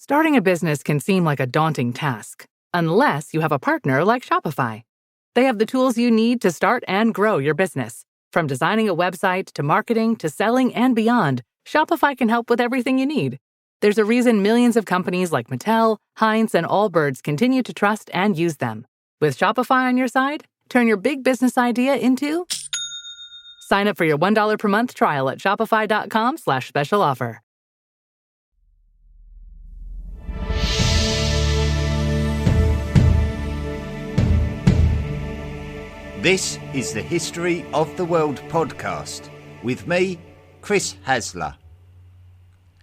Starting a business can seem like a daunting task, unless you have a partner like Shopify. They have the tools you need to start and grow your business. From designing a website to marketing to selling and beyond, Shopify can help with everything you need. There's a reason millions of companies like Mattel, Heinz, and Allbirds continue to trust and use them. With Shopify on your side, turn your big business idea into... Sign up for your $1 per month trial at shopify.com/special offer. This is the History of the World podcast with me, Chris Hasler.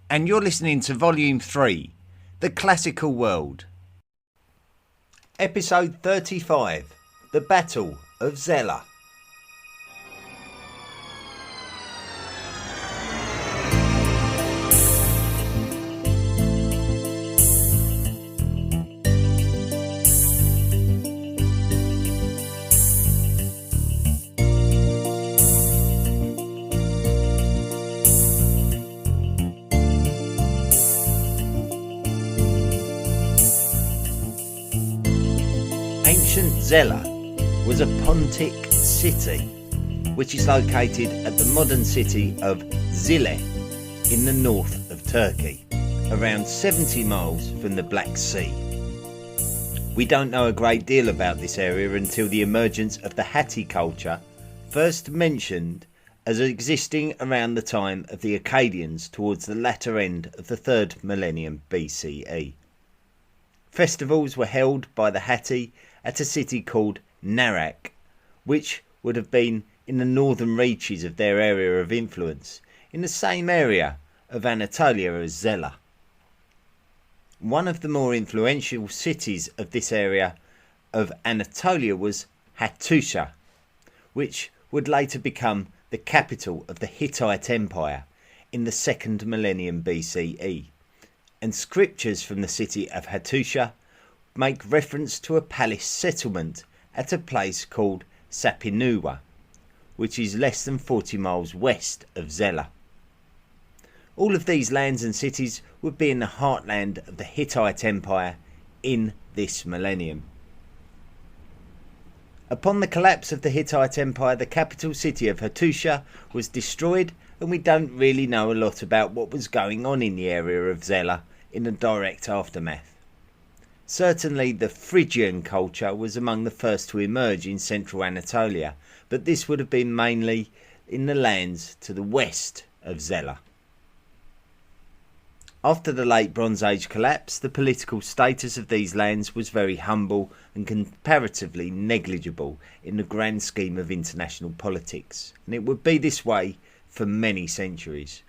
And you're listening to Volume 3, The Classical World. Episode 35, The Battle of Zela. Ancient Zela was a Pontic city, which is located at the modern city of Zela in the north of Turkey, around 70 miles from the Black Sea. We don't know a great deal about this area until the emergence of the Hatti culture, first mentioned as existing around the time of the Akkadians towards the latter end of the 3rd millennium BCE. Festivals were held by the Hatti at a city called Narak, which would have been in the northern reaches of their area of influence, in the same area of Anatolia as Zela. One of the more influential cities of this area of Anatolia was Hattusha, which would later become the capital of the Hittite Empire in the 2nd millennium BCE, and scriptures from the city of Hattusha make reference to a palace settlement at a place called Sapinua, which is less than 40 miles west of Zela. All of these lands and cities would be in the heartland of the Hittite Empire in this millennium. Upon the collapse of the Hittite Empire, the capital city of Hattusha was destroyed, and we don't really know a lot about what was going on in the area of Zela in the direct aftermath. Certainly the Phrygian culture was among the first to emerge in central Anatolia, but this would have been mainly in the lands to the west of Zela. After the late Bronze Age collapse, the political status of these lands was very humble and comparatively negligible in the grand scheme of international politics, and it would be this way for many centuries.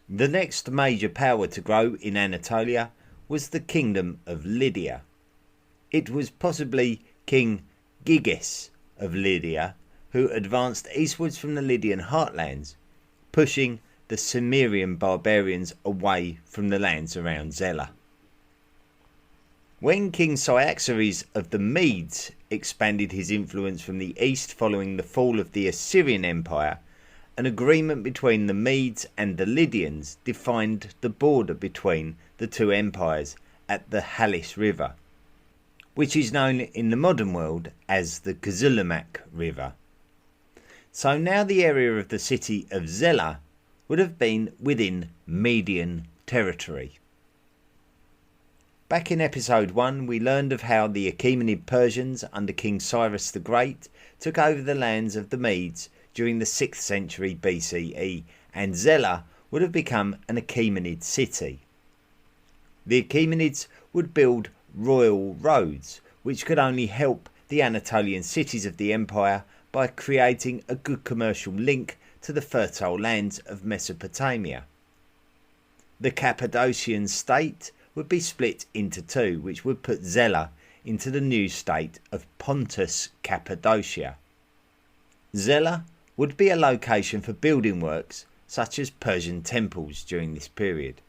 The next major power to grow in Anatolia was the kingdom of Lydia. It was possibly King Giges of Lydia who advanced eastwards from the Lydian heartlands, pushing the Cimmerian barbarians away from the lands around Zela. When King Cyaxares of the Medes expanded his influence from the east following the fall of the Assyrian Empire, an agreement between the Medes and the Lydians defined the border between the two empires at the Halys River, which is known in the modern world as the Kızılırmak River. So now the area of the city of Zela would have been within Median territory. Back in episode 1 we learned of how the Achaemenid Persians under King Cyrus the Great took over the lands of the Medes during the 6th century BCE, and Zela would have become an Achaemenid city. The Achaemenids would build royal roads, which could only help the Anatolian cities of the empire by creating a good commercial link to the fertile lands of Mesopotamia. The Cappadocian state would be split into two, which would put Zela into the new state of Pontus Cappadocia. Zela would be a location for building works such as Persian temples during this period.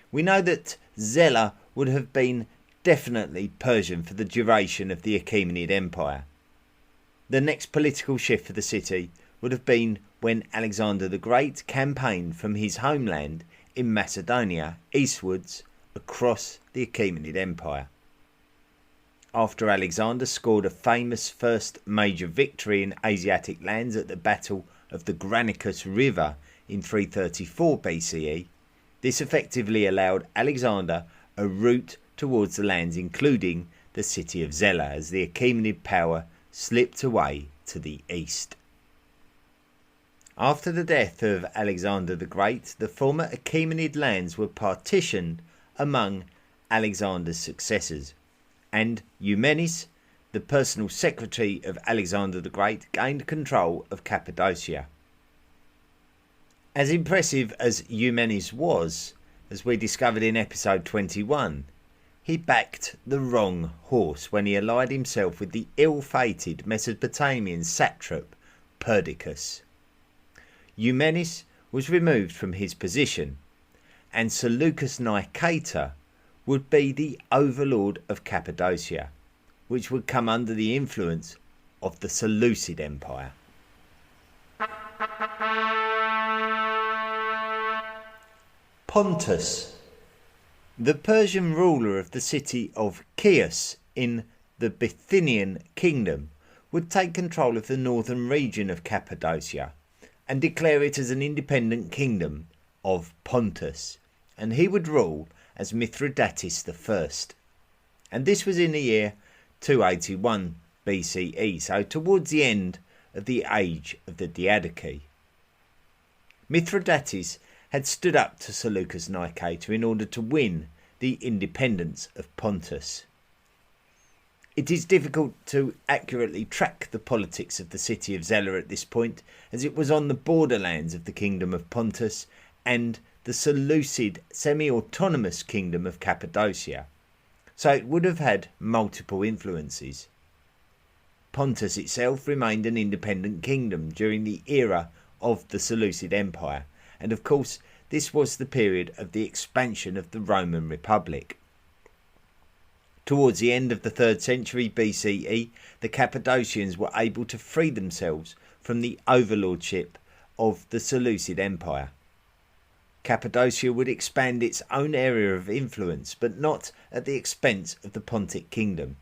We know that Zela would have been definitely Persian for the duration of the Achaemenid Empire. The next political shift for the city would have been when Alexander the Great campaigned from his homeland in Macedonia eastwards across the Achaemenid Empire. After Alexander scored a famous first major victory in Asiatic lands at the Battle of the Granicus River in 334 BCE, this effectively allowed Alexander a route towards the lands including the city of Zela as the Achaemenid power slipped away to the east. After the death of Alexander the Great, the former Achaemenid lands were partitioned among Alexander's successors, and Eumenes, the personal secretary of Alexander the Great, gained control of Cappadocia. As impressive as Eumenes was, as we discovered in episode 21, he backed the wrong horse when he allied himself with the ill-fated Mesopotamian satrap Perdiccas. Eumenes was removed from his position, and Seleucus Nicator would be the overlord of Cappadocia, which would come under the influence of the Seleucid Empire. Pontus. The Persian ruler of the city of Chios in the Bithynian kingdom would take control of the northern region of Cappadocia and declare it as an independent kingdom of Pontus, and he would rule as Mithridates I. And this was in the year 281 BCE, so towards the end of the age of the Diadochi. Mithridates had stood up to Seleucus Nicator in order to win the independence of Pontus. It is difficult to accurately track the politics of the city of Zela at this point, as it was on the borderlands of the kingdom of Pontus and the Seleucid semi-autonomous kingdom of Cappadocia, so it would have had multiple influences. Pontus itself remained an independent kingdom during the era of the Seleucid Empire, and of course this was the period of the expansion of the Roman Republic. Towards the end of the 3rd century BCE, the Cappadocians were able to free themselves from the overlordship of the Seleucid Empire. Cappadocia would expand its own area of influence, but not at the expense of the Pontic kingdom.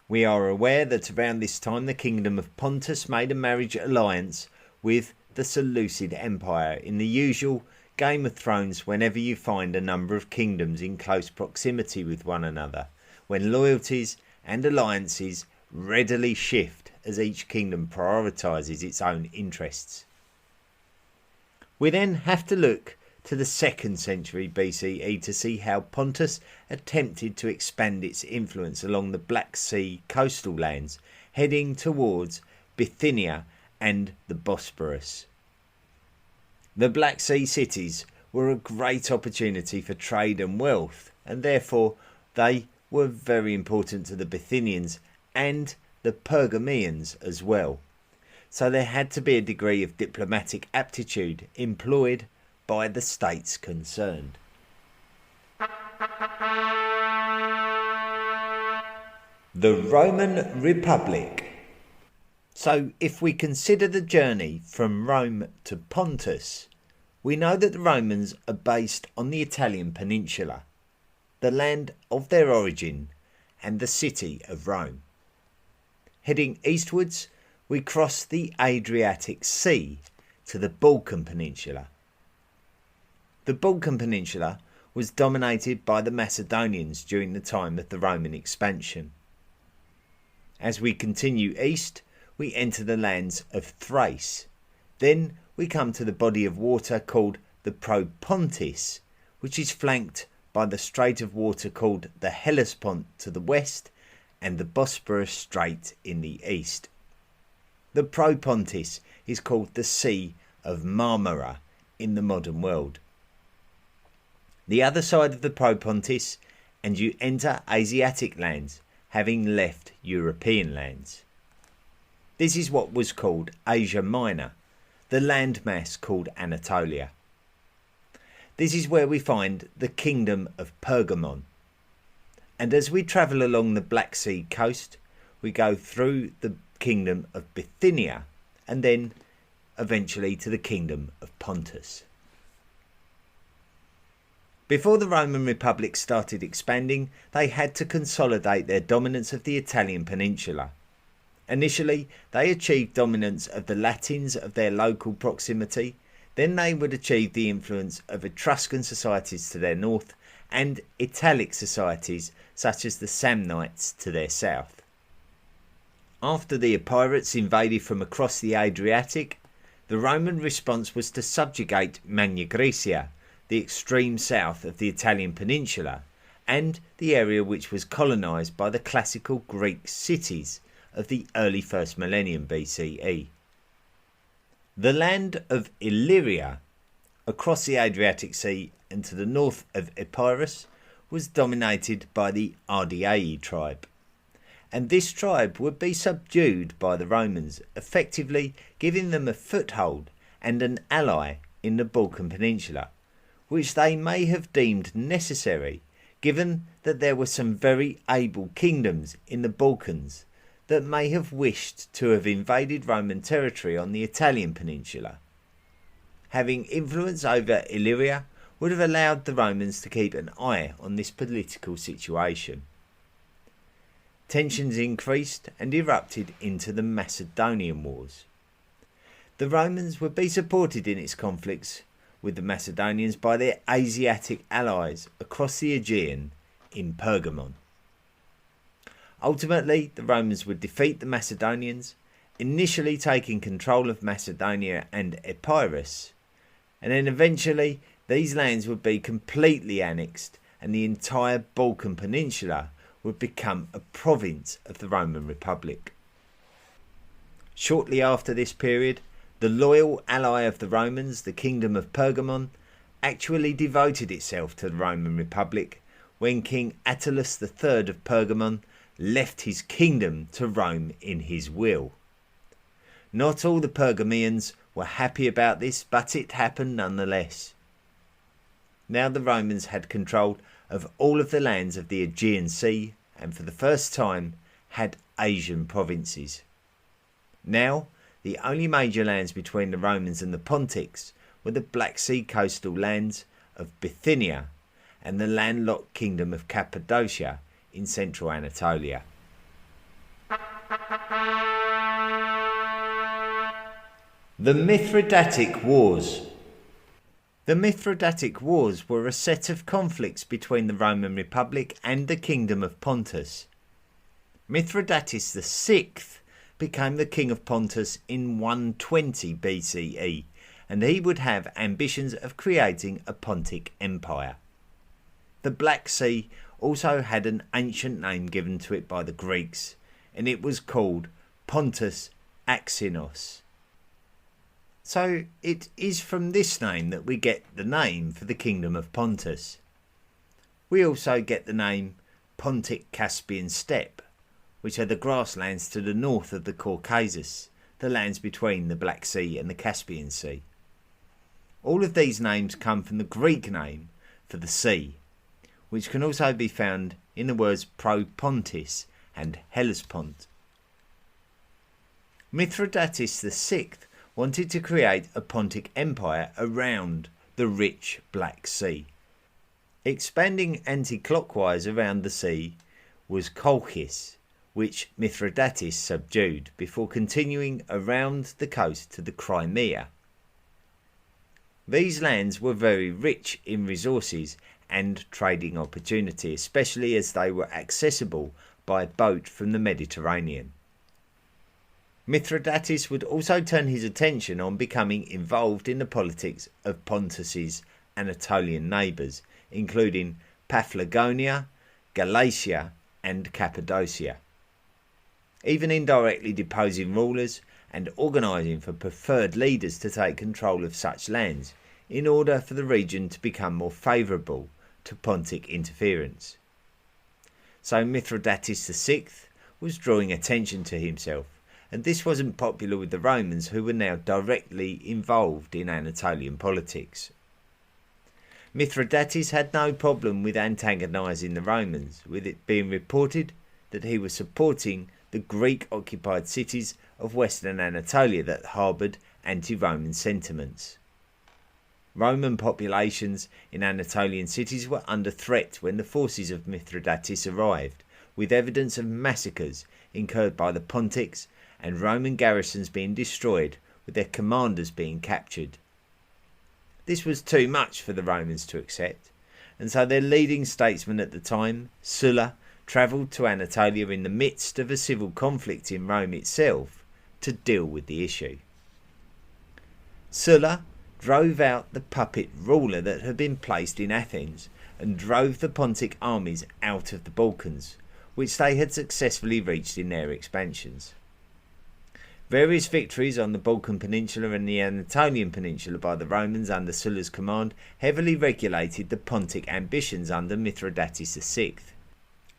We are aware that around this time the kingdom of Pontus made a marriage alliance with the Seleucid Empire in the usual Game of Thrones whenever you find a number of kingdoms in close proximity with one another, when loyalties and alliances readily shift as each kingdom prioritises its own interests. We then have to look to the 2nd century BCE to see how Pontus attempted to expand its influence along the Black Sea coastal lands, heading towards Bithynia and the Bosporus. The Black Sea cities were a great opportunity for trade and wealth, and therefore they were very important to the Bithynians and the Pergameans as well. So there had to be a degree of diplomatic aptitude employed by the states concerned. The Roman Republic. So if we consider the journey from Rome to Pontus, we know that the Romans are based on the Italian peninsula, the land of their origin and the city of Rome. Heading eastwards, we cross the Adriatic Sea to the Balkan Peninsula. The Balkan Peninsula was dominated by the Macedonians during the time of the Roman expansion. As we continue east, we enter the lands of Thrace. Then we come to the body of water called the Propontis, which is flanked by the strait of water called the Hellespont to the west and the Bosporus Strait in the east. The Propontis is called the Sea of Marmara in the modern world. The other side of the Propontis, and you enter Asiatic lands, having left European lands. This is what was called Asia Minor, the landmass called Anatolia. This is where we find the kingdom of Pergamon. And as we travel along the Black Sea coast, we go through the kingdom of Bithynia and then eventually to the kingdom of Pontus. Before the Roman Republic started expanding, they had to consolidate their dominance of the Italian peninsula. Initially, they achieved dominance of the Latins of their local proximity, then they would achieve the influence of Etruscan societies to their north and Italic societies such as the Samnites to their south. After the Epirates invaded from across the Adriatic, the Roman response was to subjugate Magna Graecia, the extreme south of the Italian peninsula, and the area which was colonised by the classical Greek cities of the early 1st millennium BCE. The land of Illyria, across the Adriatic Sea and to the north of Epirus, was dominated by the Ardeaei tribe, and this tribe would be subdued by the Romans, effectively giving them a foothold and an ally in the Balkan Peninsula, which they may have deemed necessary given that there were some very able kingdoms in the Balkans that may have wished to have invaded Roman territory on the Italian peninsula. Having influence over Illyria would have allowed the Romans to keep an eye on this political situation. Tensions increased and erupted into the Macedonian Wars. The Romans would be supported in its conflicts with the Macedonians by their Asiatic allies across the Aegean in Pergamon. Ultimately, the Romans would defeat the Macedonians, initially taking control of Macedonia and Epirus, and then eventually these lands would be completely annexed and the entire Balkan Peninsula would become a province of the Roman Republic. Shortly after this period, the loyal ally of the Romans, the Kingdom of Pergamon, actually devoted itself to the Roman Republic when King Attalus III of Pergamon left his kingdom to Rome in his will. Not all the Pergamians were happy about this, but it happened nonetheless. Now the Romans had control of all of the lands of the Aegean Sea and for the first time had Asian provinces. Now the only major lands between the Romans and the Pontics were the Black Sea coastal lands of Bithynia and the landlocked kingdom of Cappadocia in central Anatolia. The Mithridatic Wars. The Mithridatic Wars were a set of conflicts between the Roman Republic and the Kingdom of Pontus. Mithridates VI became the king of Pontus in 120 BCE, and he would have ambitions of creating a Pontic empire. The Black Sea also had an ancient name given to it by the Greeks, and it was called Pontus Axinos. So it is from this name that we get the name for the Kingdom of Pontus. We also get the name Pontic Caspian Steppe, which are the grasslands to the north of the Caucasus, the lands between the Black Sea and the Caspian Sea. All of these names come from the Greek name for the sea, which can also be found in the words Propontis and Hellespont. Mithridates VI wanted to create a Pontic empire around the rich Black Sea. Expanding anti-clockwise around the sea was Colchis, which Mithridates subdued before continuing around the coast to the Crimea. These lands were very rich in resources and trading opportunity, especially as they were accessible by boat from the Mediterranean. Mithridates would also turn his attention on becoming involved in the politics of Pontus's Anatolian neighbours, including Paphlagonia, Galatia and Cappadocia. Even indirectly deposing rulers and organising for preferred leaders to take control of such lands in order for the region to become more favourable to Pontic interference. So Mithridates VI was drawing attention to himself, and this wasn't popular with the Romans, who were now directly involved in Anatolian politics. Mithridates had no problem with antagonising the Romans, with it being reported that he was supporting the Greek-occupied cities of Western Anatolia that harboured anti-Roman sentiments. Roman populations in Anatolian cities were under threat when the forces of Mithridates arrived, with evidence of massacres incurred by the Pontics and Roman garrisons being destroyed, with their commanders being captured. This was too much for the Romans to accept, and so their leading statesman at the time, Sulla, travelled to Anatolia in the midst of a civil conflict in Rome itself to deal with the issue. Sulla drove out the puppet ruler that had been placed in Athens and drove the Pontic armies out of the Balkans, which they had successfully reached in their expansions. Various victories on the Balkan Peninsula and the Anatolian Peninsula by the Romans under Sulla's command heavily regulated the Pontic ambitions under Mithridates VI.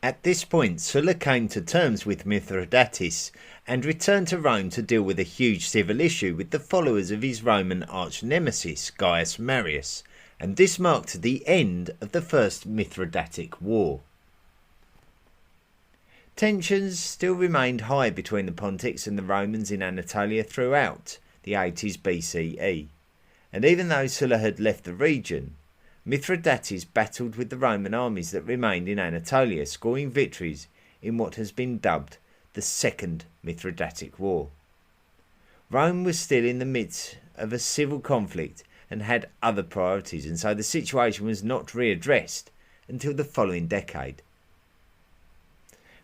At this point, Sulla came to terms with Mithridates and returned to Rome to deal with a huge civil issue with the followers of his Roman arch-nemesis Gaius Marius, and this marked the end of the First Mithridatic War. Tensions still remained high between the Pontics and the Romans in Anatolia throughout the 80s BCE, and even though Sulla had left the region, Mithridates battled with the Roman armies that remained in Anatolia, scoring victories in what has been dubbed the Second Mithridatic War. Rome was still in the midst of a civil conflict and had other priorities, and so the situation was not readdressed until the following decade.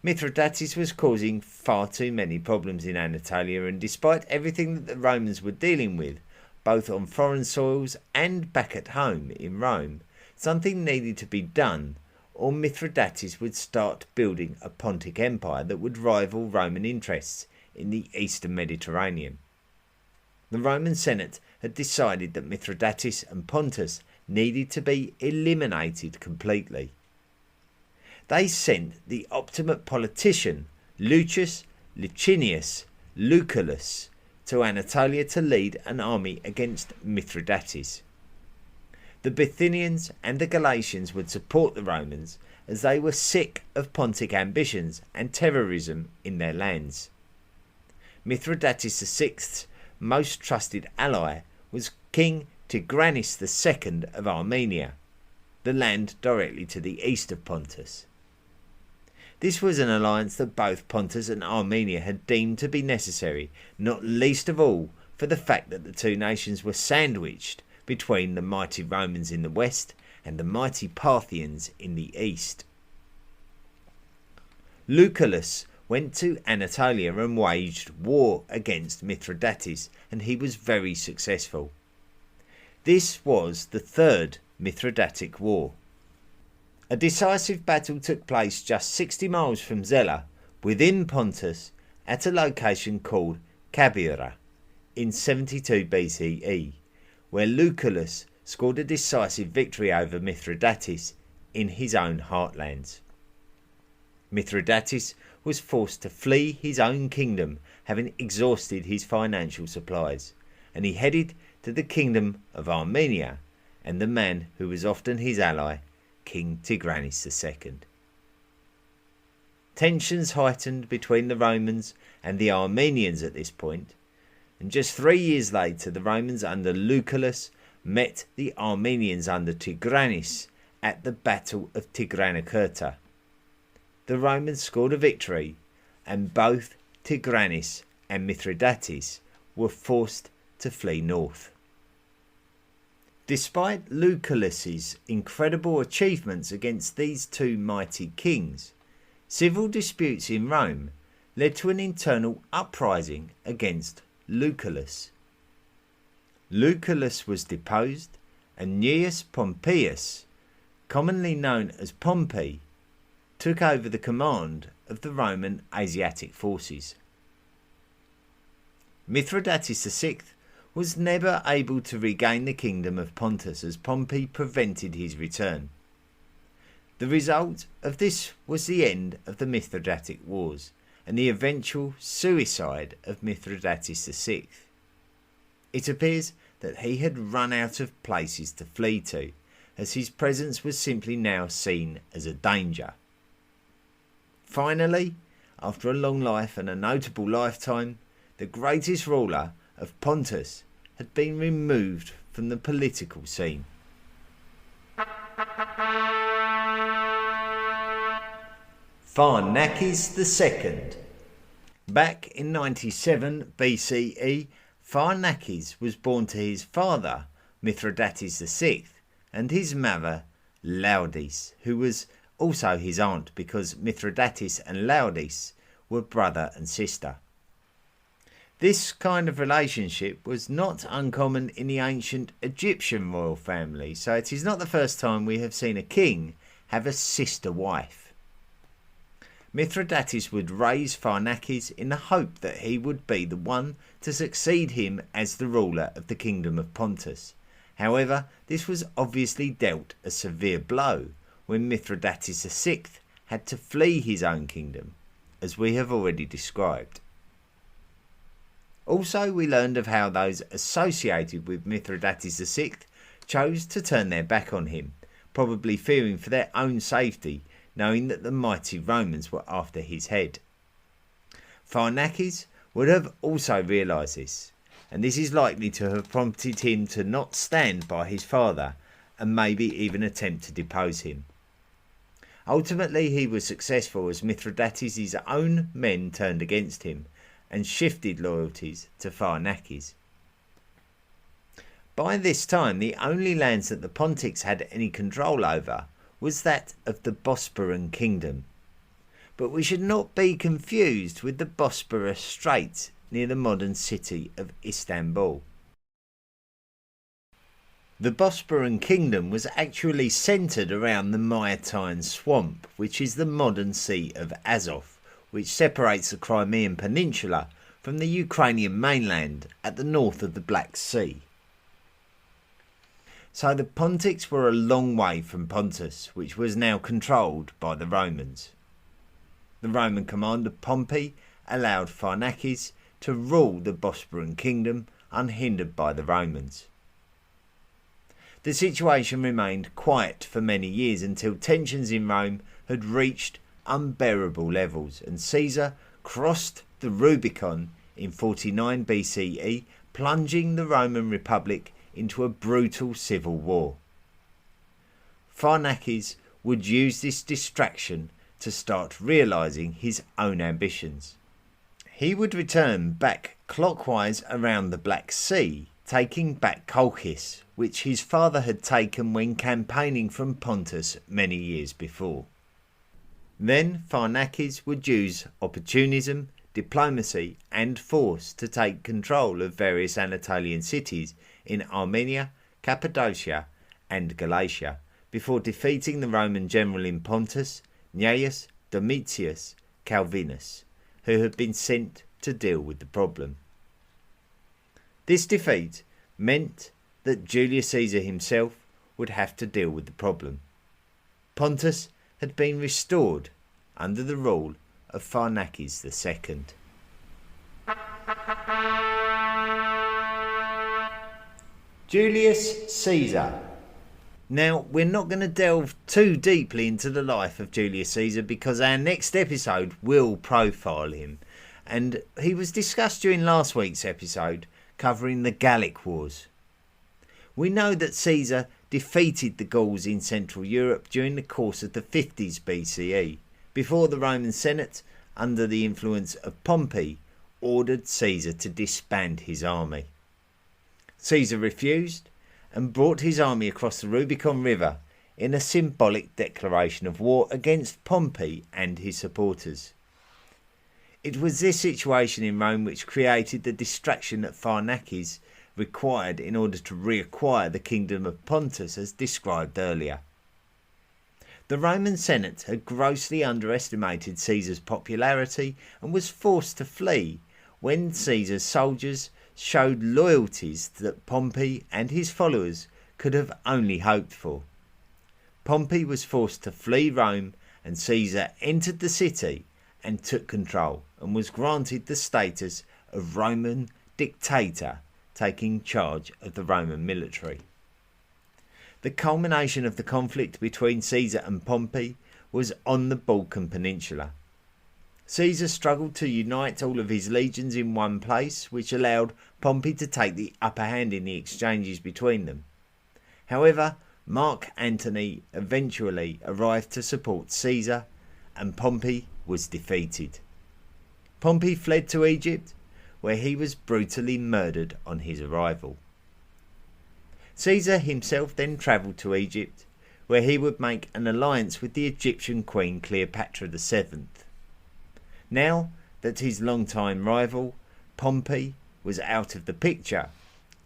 Mithridates was causing far too many problems in Anatolia, and despite everything that the Romans were dealing with, both on foreign soils and back at home in Rome, something needed to be done, or Mithridates would start building a Pontic empire that would rival Roman interests in the eastern Mediterranean. The Roman Senate had decided that Mithridates and Pontus needed to be eliminated completely. They sent the optimate politician, Lucius Licinius Lucullus, to Anatolia to lead an army against Mithridates. The Bithynians and the Galatians would support the Romans as they were sick of Pontic ambitions and terrorism in their lands. Mithridates VI's most trusted ally was King Tigranes II of Armenia, the land directly to the east of Pontus. This was an alliance that both Pontus and Armenia had deemed to be necessary, not least of all for the fact that the two nations were sandwiched between the mighty Romans in the west and the mighty Parthians in the east. Lucullus went to Anatolia and waged war against Mithridates, and he was very successful. This was the Third Mithridatic War. A decisive battle took place just 60 miles from Zela, within Pontus, at a location called Cabira, in 72 BCE, where Lucullus scored a decisive victory over Mithridates in his own heartlands. Mithridates was forced to flee his own kingdom, having exhausted his financial supplies, and he headed to the kingdom of Armenia and the man who was often his ally, King Tigranes II. Tensions heightened between the Romans and the Armenians at this point, and just 3 years later the Romans under Lucullus met the Armenians under Tigranes at the Battle of Tigranokerta. The Romans scored a victory, and both Tigranes and Mithridates were forced to flee north. Despite Lucullus's incredible achievements against these two mighty kings, civil disputes in Rome led to an internal uprising against Lucullus. Lucullus was deposed, and Gnaeus Pompeius, commonly known as Pompey, took over the command of the Roman Asiatic forces. Mithridates VI was never able to regain the kingdom of Pontus, as Pompey prevented his return. The result of this was the end of the Mithridatic Wars and the eventual suicide of Mithridates VI. It appears that he had run out of places to flee to, as his presence was simply now seen as a danger. Finally, after a long life and a notable lifetime, the greatest ruler of Pontus had been removed from the political scene. Pharnaces II. Back in 97 BCE, Pharnaces was born to his father, Mithridates VI, and his mother, Laodice, who was also his aunt because Mithridates and Laodice were brother and sister. This kind of relationship was not uncommon in the ancient Egyptian royal family, so it is not the first time we have seen a king have a sister wife. Mithridates would raise Pharnaces in the hope that he would be the one to succeed him as the ruler of the kingdom of Pontus. However, this was obviously dealt a severe blow when Mithridates VI had to flee his own kingdom, as we have already described. Also, we learned of how those associated with Mithridates VI chose to turn their back on him, probably fearing for their own safety, knowing that the mighty Romans were after his head. Pharnaces would have also realised this, and this is likely to have prompted him to not stand by his father and maybe even attempt to depose him. Ultimately, he was successful as Mithridates' own men turned against him and shifted loyalties to Pharnaces. By this time, the only lands that the Pontics had any control over was that of the Bosporan kingdom. But we should not be confused with the Bosporus Strait near the modern city of Istanbul. The Bosporan kingdom was actually centred around the Myitine swamp, which is the modern Sea of Azov, which separates the Crimean Peninsula from the Ukrainian mainland at the north of the Black Sea. So the Pontics were a long way from Pontus, which was now controlled by the Romans. The Roman commander Pompey allowed Pharnaces to rule the Bosporan kingdom unhindered by the Romans. The situation remained quiet for many years until tensions in Rome had reached unbearable levels and Caesar crossed the Rubicon in 49 BCE, plunging the Roman Republic into a brutal civil war. Pharnaces would use this distraction to start realising his own ambitions. He would return back clockwise around the Black Sea, taking back Colchis, which his father had taken when campaigning from Pontus many years before. Then Pharnaces would use opportunism, diplomacy and force to take control of various Anatolian cities in Armenia, Cappadocia and Galatia, before defeating the Roman general in Pontus, Gnaeus Domitius Calvinus, who had been sent to deal with the problem. This defeat meant that Julius Caesar himself would have to deal with the problem. Pontus had been restored under the rule of Pharnaces II. Julius Caesar. Now, we're not going to delve too deeply into the life of Julius Caesar because our next episode will profile him, and he was discussed during last week's episode covering the Gallic Wars. We know that Caesar defeated the Gauls in Central Europe during the course of the 50s BCE, before the Roman Senate, under the influence of Pompey, ordered Caesar to disband his army. Caesar refused and brought his army across the Rubicon River in a symbolic declaration of war against Pompey and his supporters. It was this situation in Rome which created the distraction that Pharnaces required in order to reacquire the kingdom of Pontus as described earlier. The Roman Senate had grossly underestimated Caesar's popularity and was forced to flee when Caesar's soldiers showed loyalties that Pompey and his followers could have only hoped for. Pompey was forced to flee Rome and Caesar entered the city and took control and was granted the status of Roman dictator, taking charge of the Roman military. The culmination of the conflict between Caesar and Pompey was on the Balkan Peninsula. Caesar struggled to unite all of his legions in one place, which allowed Pompey to take the upper hand in the exchanges between them. However, Mark Antony eventually arrived to support Caesar, and Pompey was defeated. Pompey fled to Egypt, where he was brutally murdered on his arrival. Caesar himself then travelled to Egypt, where he would make an alliance with the Egyptian queen Cleopatra VII. Now that his longtime rival, Pompey, was out of the picture,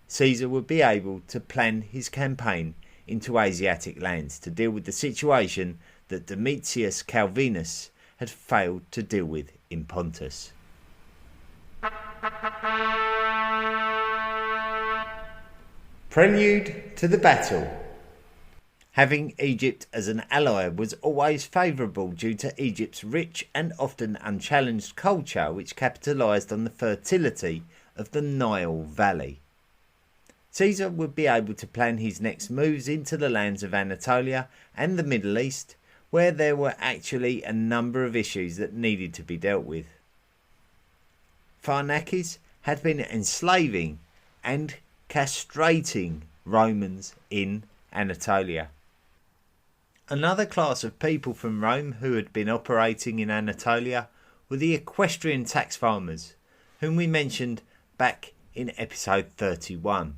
Caesar would be able to plan his campaign into Asiatic lands to deal with the situation that Domitius Calvinus had failed to deal with in Pontus. Prelude to the battle. Having Egypt as an ally was always favourable due to Egypt's rich and often unchallenged culture, which capitalised on the fertility of the Nile Valley. Caesar would be able to plan his next moves into the lands of Anatolia and the Middle East, where there were actually a number of issues that needed to be dealt with. Pharnaces had been enslaving and castrating Romans in Anatolia. Another class of people from Rome who had been operating in Anatolia were the equestrian tax farmers, whom we mentioned back in episode 31.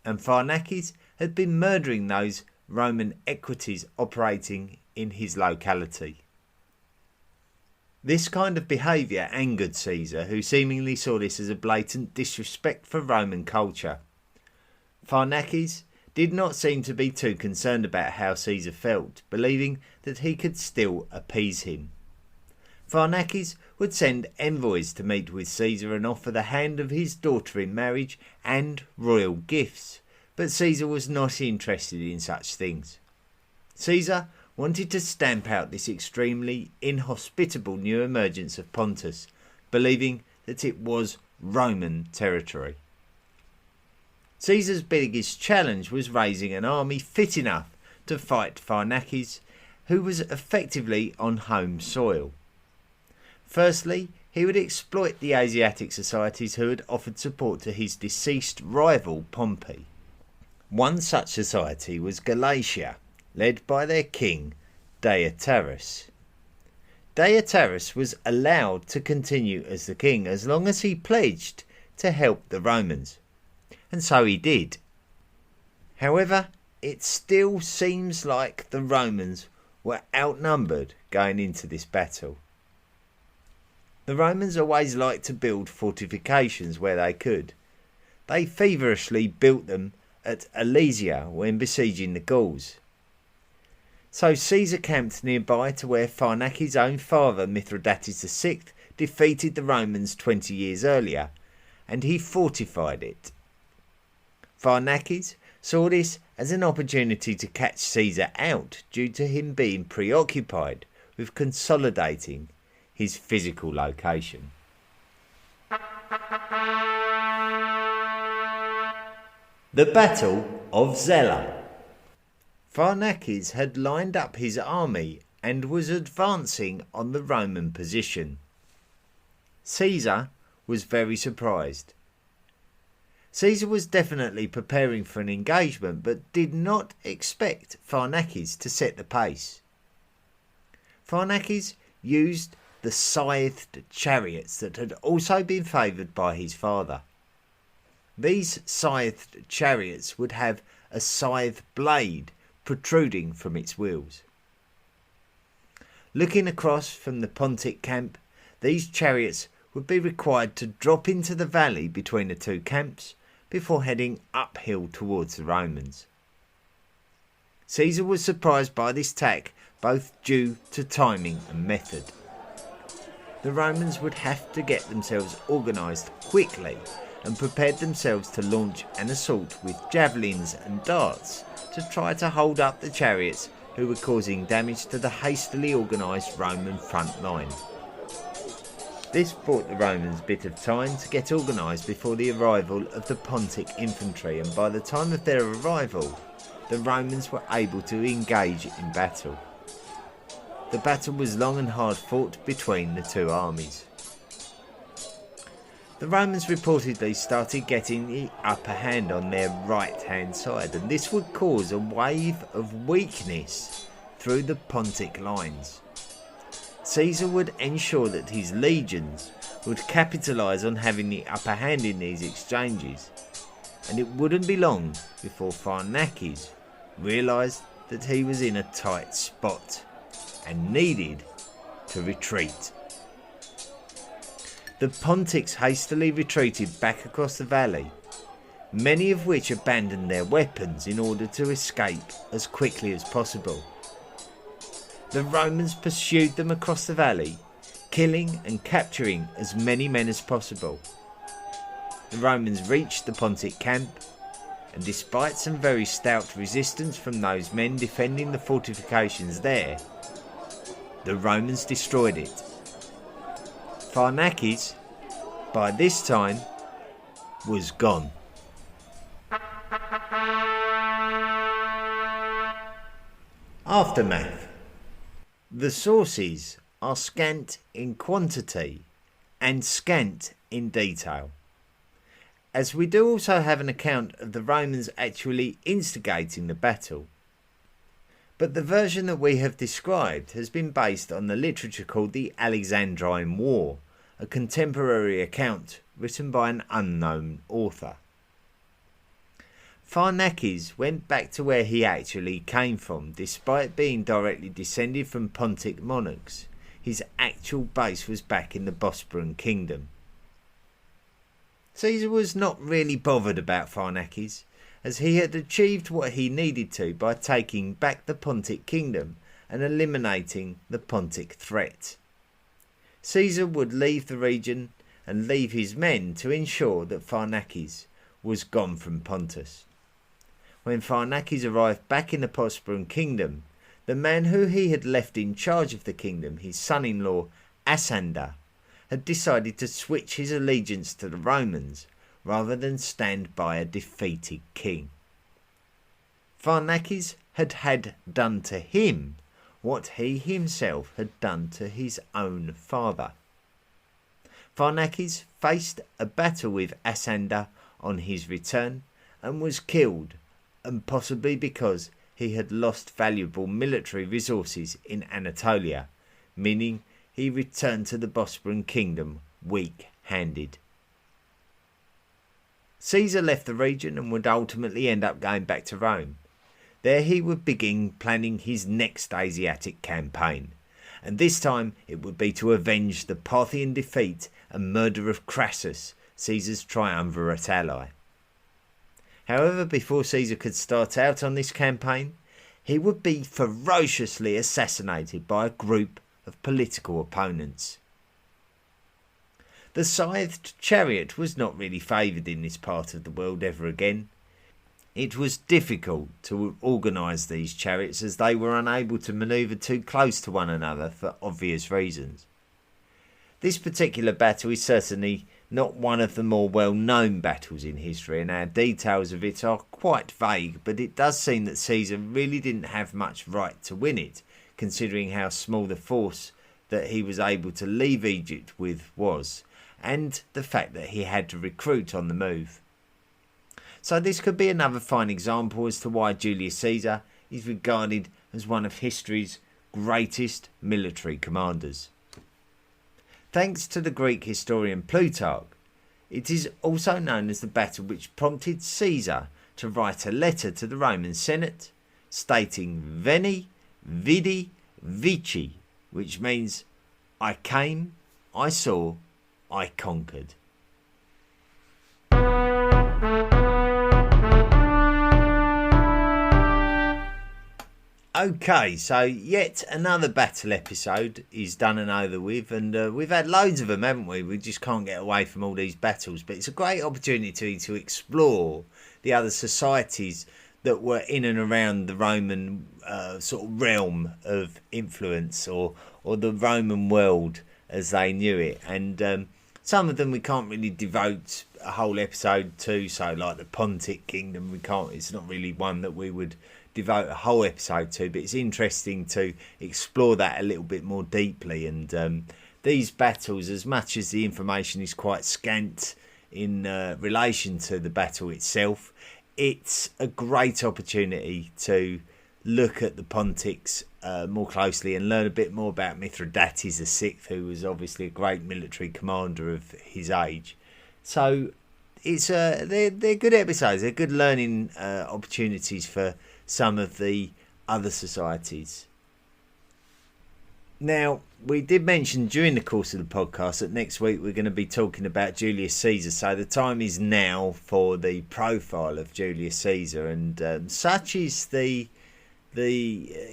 And Pharnaces had been murdering those Roman equities operating in his locality. This kind of behaviour angered Caesar, who seemingly saw this as a blatant disrespect for Roman culture. Pharnaces did not seem to be too concerned about how Caesar felt, believing that he could still appease him. Pharnaces would send envoys to meet with Caesar and offer the hand of his daughter in marriage and royal gifts, but Caesar was not interested in such things. Caesar wanted to stamp out this extremely inhospitable new emergence of Pontus, believing that it was Roman territory. Caesar's biggest challenge was raising an army fit enough to fight Pharnaces, who was effectively on home soil. Firstly, he would exploit the Asiatic societies who had offered support to his deceased rival Pompey. One such society was Galatia, led by their king Deiotarus. Deiotarus was allowed to continue as the king as long as he pledged to help the Romans, and so he did. However, it still seems like the Romans were outnumbered going into this battle. The Romans always liked to build fortifications where they could. They feverishly built them at Alesia when besieging the Gauls. So Caesar camped nearby to where Pharnaces' own father, Mithridates VI, defeated the Romans 20 years earlier, and he fortified it. Pharnaces saw this as an opportunity to catch Caesar out due to him being preoccupied with consolidating his physical location. The Battle of Zela. Pharnaces had lined up his army and was advancing on the Roman position. Caesar was very surprised. Caesar was definitely preparing for an engagement, but did not expect Pharnaces to set the pace. Pharnaces used the scythed chariots that had also been favoured by his father. These scythed chariots would have a scythe blade protruding from its wheels. Looking across from the Pontic camp, these chariots would be required to drop into the valley between the two camps before heading uphill towards the Romans. Caesar was surprised by this tack, both due to timing and method. The Romans would have to get themselves organised quickly and prepared themselves to launch an assault with javelins and darts to try to hold up the chariots who were causing damage to the hastily organised Roman front line. This bought the Romans a bit of time to get organised before the arrival of the Pontic infantry, and by the time of their arrival, the Romans were able to engage in battle. The battle was long and hard fought between the two armies. The Romans reportedly started getting the upper hand on their right-hand side, and this would cause a wave of weakness through the Pontic lines. Caesar would ensure that his legions would capitalise on having the upper hand in these exchanges, and it wouldn't be long before Pharnaces realised that he was in a tight spot and needed to retreat. The Pontics hastily retreated back across the valley, many of which abandoned their weapons in order to escape as quickly as possible. The Romans pursued them across the valley, killing and capturing as many men as possible. The Romans reached the Pontic camp, and despite some very stout resistance from those men defending the fortifications there, the Romans destroyed it. Pharnaces, by this time, was gone. Aftermath. The sources are scant in quantity and scant in detail, as we do also have an account of the Romans actually instigating the battle. But the version that we have described has been based on the literature called the Alexandrine War, a contemporary account written by an unknown author. Pharnaces went back to where he actually came from. Despite being directly descended from Pontic monarchs, his actual base was back in the Bosporan kingdom. Caesar was not really bothered about Pharnaces, as he had achieved what he needed to by taking back the Pontic kingdom and eliminating the Pontic threat. Caesar would leave the region and leave his men to ensure that Pharnaces was gone from Pontus. When Pharnaces arrived back in the Bosporan kingdom, the man who he had left in charge of the kingdom, his son-in-law Asander, had decided to switch his allegiance to the Romans rather than stand by a defeated king. Pharnaces had done to him what he himself had done to his own father. Pharnaces faced a battle with Asander on his return and was killed, and possibly because he had lost valuable military resources in Anatolia, meaning he returned to the Bosporan kingdom weak-handed. Caesar left the region and would ultimately end up going back to Rome. There he would begin planning his next Asiatic campaign, and this time it would be to avenge the Parthian defeat and murder of Crassus, Caesar's triumvirate ally. However, before Caesar could start out on this campaign, he would be ferociously assassinated by a group of political opponents. The scythed chariot was not really favoured in this part of the world ever again. It was difficult to organise these chariots as they were unable to manoeuvre too close to one another for obvious reasons. This particular battle is certainly not one of the more well-known battles in history, and our details of it are quite vague, but it does seem that Caesar really didn't have much right to win it, considering how small the force that he was able to leave Egypt with was, and the fact that he had to recruit on the move. So this could be another fine example as to why Julius Caesar is regarded as one of history's greatest military commanders. Thanks to the Greek historian Plutarch, it is also known as the battle which prompted Caesar to write a letter to the Roman Senate stating Veni, vidi, vici, which means I came, I saw, I conquered. Okay, so yet another battle episode is done and over with, and we've had loads of them, haven't we? We just can't get away from all these battles, but it's a great opportunity to explore the other societies that were in and around the Roman sort of realm of influence, or the Roman world as they knew it. And some of them we can't really devote a whole episode to, so like the Pontic kingdom, it's not really one that we would devote a whole episode to, but it's interesting to explore that a little bit more deeply and these battles, as much as the information is quite scant in relation to the battle itself, it's a great opportunity to look at the Pontics more closely and learn a bit more about Mithridates VI, who was obviously a great military commander of his age. So it's they're good episodes. They're good learning opportunities for some of the other societies. Now, we did mention during the course of the podcast that next week we're going to be talking about Julius Caesar. So the time is now for the profile of Julius Caesar, and such is the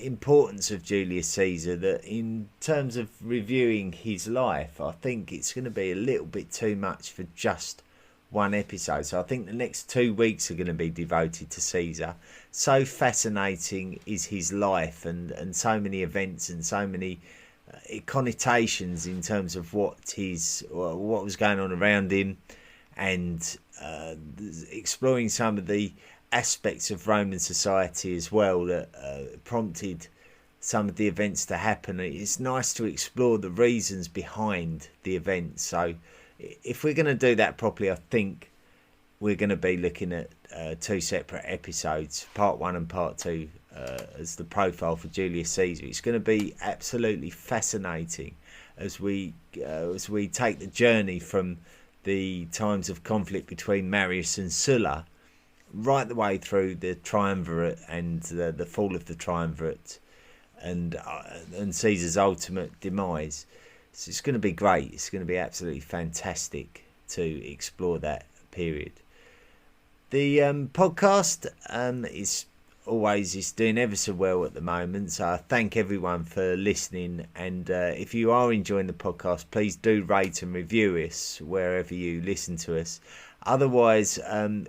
importance of Julius Caesar that in terms of reviewing his life, I think it's going to be a little bit too much for just one episode. So I think the next 2 weeks are going to be devoted to Caesar. So fascinating is his life, and so many events and so many connotations in terms of what was going on around him, and exploring some of the aspects of Roman society as well that prompted some of the events to happen. It's nice to explore the reasons behind the events. So if we're going to do that properly, I think we're going to be looking at 2 separate episodes, part 1 and part 2, as the profile for Julius Caesar. It's going to be absolutely fascinating as we take the journey from the times of conflict between Marius and Sulla right the way through the triumvirate and the fall of the triumvirate and Caesar's ultimate demise. So it's going to be great. It's going to be absolutely fantastic to explore that period. The podcast is doing ever so well at the moment, so I thank everyone for listening, and if you are enjoying the podcast, please do rate and review us wherever you listen to us. Otherwise,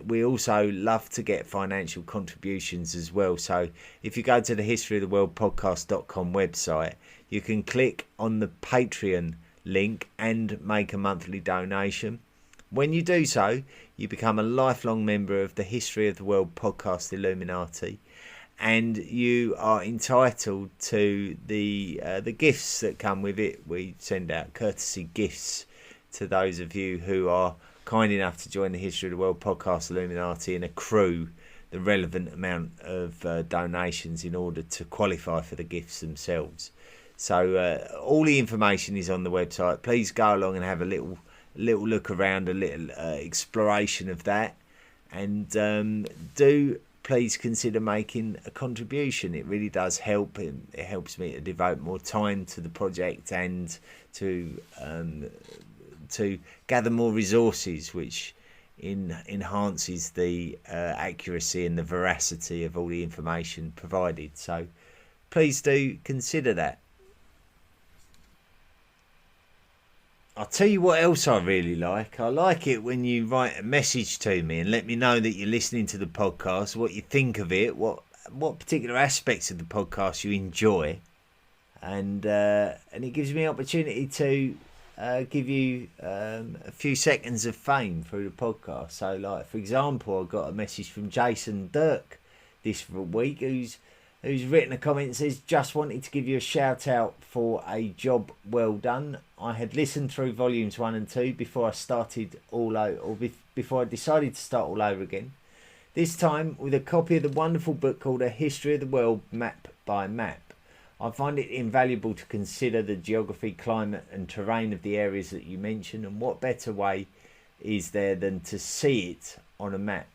we also love to get financial contributions as well. So if you go to the historyoftheworldpodcast.com website, you can click on the Patreon link and make a monthly donation. When you do so, you become a lifelong member of the History of the World Podcast Illuminati, and you are entitled to the gifts that come with it. We send out courtesy gifts to those of you who are kind enough to join the History of the World Podcast Illuminati and accrue the relevant amount of donations in order to qualify for the gifts themselves. So all the information is on the website. Please go along and have a little look around, a little exploration of that, and do please consider making a contribution. It really does help. It helps me to devote more time to the project and to gather more resources, which enhances the accuracy and the veracity of all the information provided. So please do consider that. I'll tell you what else I really like. I like it when you write a message to me and let me know that you're listening to the podcast, what you think of it, what particular aspects of the podcast you enjoy, and it gives me an opportunity to give you a few seconds of fame through the podcast. So, like, for example, I got a message from Jason Dirk this week, who's written a comment and says, "Just wanted to give you a shout out for a job well done. I had listened through volumes 1 and 2 before I decided to start all over again. This time with a copy of the wonderful book called A History of the World Map by Map. I find it invaluable to consider the geography, climate and terrain of the areas that you mention, and what better way is there than to see it on a map.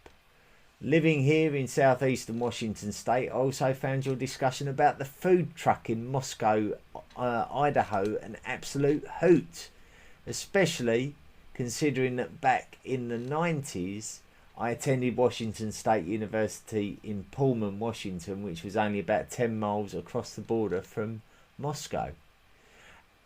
Living here in southeastern Washington state, I also found your discussion about the food truck in Moscow, Idaho, an absolute hoot, especially considering that back in the 90s I attended Washington State University in Pullman, Washington, which was only about 10 miles across the border from Moscow.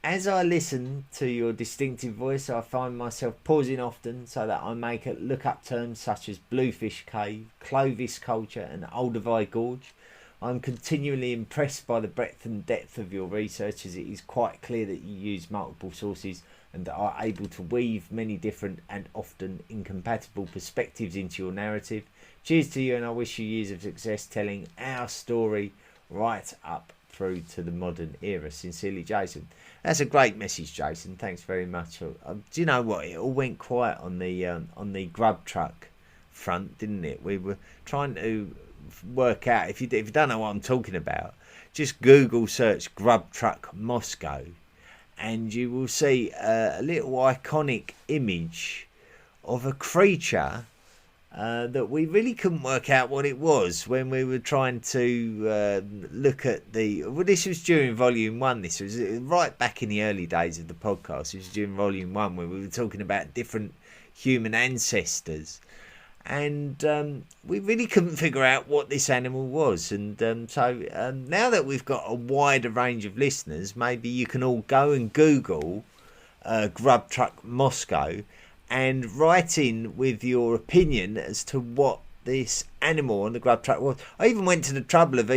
As I listen to your distinctive voice, I find myself pausing often so that I may look up terms such as Bluefish Cave, Clovis culture and Olduvai Gorge. I'm continually impressed by the breadth and depth of your research, as it is quite clear that you use multiple sources and are able to weave many different and often incompatible perspectives into your narrative. Cheers to you, and I wish you years of success telling our story right up through to the modern era. Sincerely, Jason. That's a great message, Jason. Thanks very much. Do you know what? It all went quiet on the grub truck front, didn't it? We were trying to work out, if you don't know what I'm talking about, just Google search grub truck Moscow and you will see a little iconic image of a creature that we really couldn't work out what it was when we were trying to look at this was during volume 1. This was right back in the early days of the podcast. It was during volume 1 where we were talking about different human ancestors, and we really couldn't figure out what this animal was. And so now that we've got a wider range of listeners, maybe you can all go and Google grub truck Moscow and write in with your opinion as to what this animal on the grub truck was. I even went to the trouble of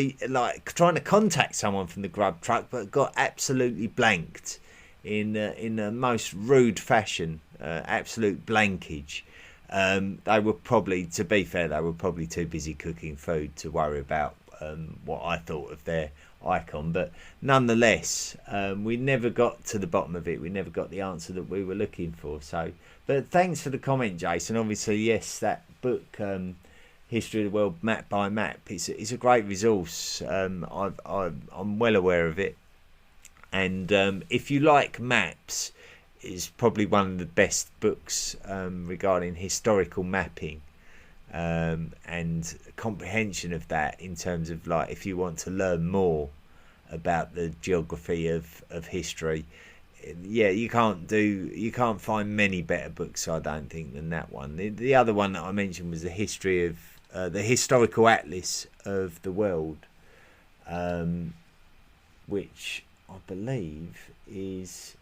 trying to contact someone from the grub truck, but got absolutely blanked in a most rude fashion. Absolute blankage. They were probably, to be fair, too busy cooking food to worry about what I thought of their icon. But nonetheless, we never got to the bottom of it. We never got the answer that we were looking for. So, but thanks for the comment, Jason. Obviously, yes, that book, History of the World Map by Map, it's a great resource. I'm well aware of it. And if you like maps, it's probably one of the best books regarding historical mapping and comprehension of that, in terms of if you want to learn more about the geography of history. Yeah, you can't find many better books, I don't think, than that one. The other one that I mentioned was the history of the historical atlas of the world, which I believe is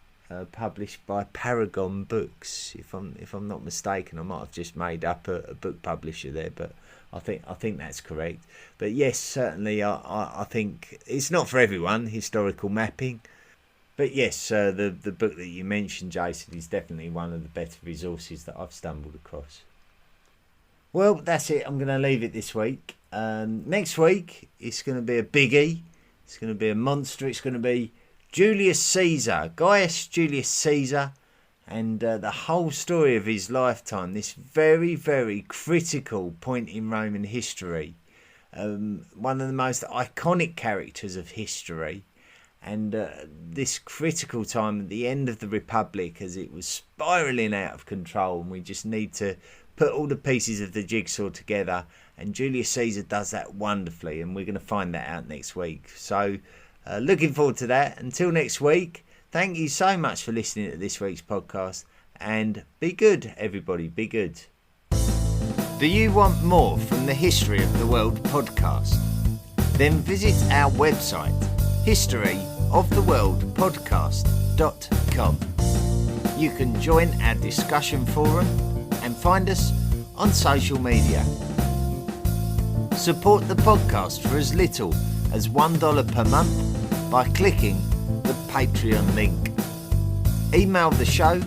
published by Paragon Books, if I'm not mistaken. I might have just made up a book publisher there, but I think that's correct. But yes, certainly I think it's not for everyone, historical mapping. But yes, the book that you mentioned, Jason, is definitely one of the better resources that I've stumbled across. Well, that's it. I'm going to leave it this week. Next week, it's going to be a biggie. It's going to be a monster. It's going to be Julius Caesar, Gaius Julius Caesar, and the whole story of his lifetime. This very, very critical point in Roman history. One of the most iconic characters of history. And this critical time at the end of the Republic, as it was spiralling out of control, and we just need to put all the pieces of the jigsaw together. And Julius Caesar does that wonderfully, and we're going to find that out next week. So looking forward to that. Until next week, thank you so much for listening to this week's podcast, and be good, everybody, be good. Do you want more from the History of the World podcast? Then visit our website, historyoftheworldpodcast.com. You can join our discussion forum and find us on social media. Support the podcast for as little as $1 per month by clicking the Patreon link. Email the show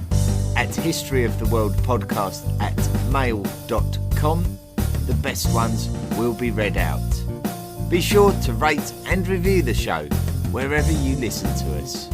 at historyoftheworldpodcast@mail.com. The best ones will be read out. Be sure to rate and review the show wherever you listen to us.